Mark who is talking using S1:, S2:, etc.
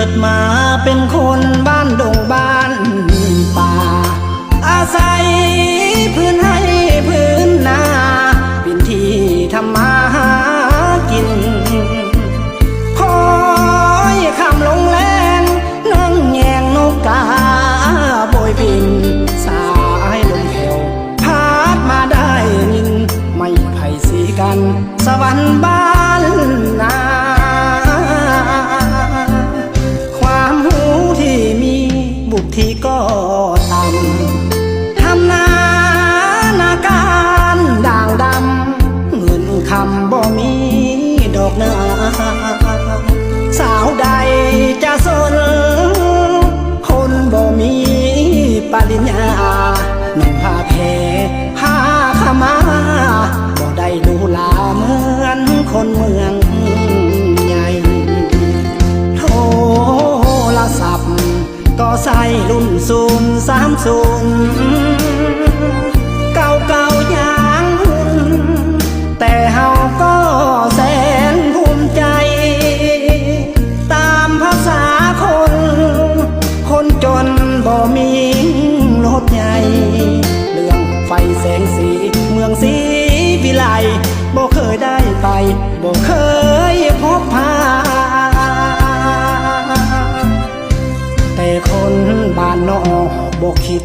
S1: ดมาเป็นคนบ้านดงบ้านป่าอาศัยพื้นให้พื้นนาเป็นที่ทำมาหากินคอยคำลงแลนนั่งแยงนกกาโบยบินสายลมแผ่วพัดมาได้ยินไม่ไผ่สีกันสวรรค์บ้านนาความหูที่มีบุกที่ก็ต่ำทำนาการด่างดำเงินคำบ่มีดอกนาสาวใดจะสนคนบ่มีปริญญาหนุ่มผ้าแพรผ้าขมาบ่ได้ดูลาเหมือนคนเมืองใหญ่โทรศัพท์ก็ใส่รุ่น030เก่าอย่างหุ่นแต่เฮาก็แสนภูมิใจตามภาษาคนจนบ่มีรถใหญ่เรื่องไฟแสงสีเมืองศรีวิไลบ่เคยได้ไปบ่เคยพบพาแต่คนบ้านนอกบ่คิด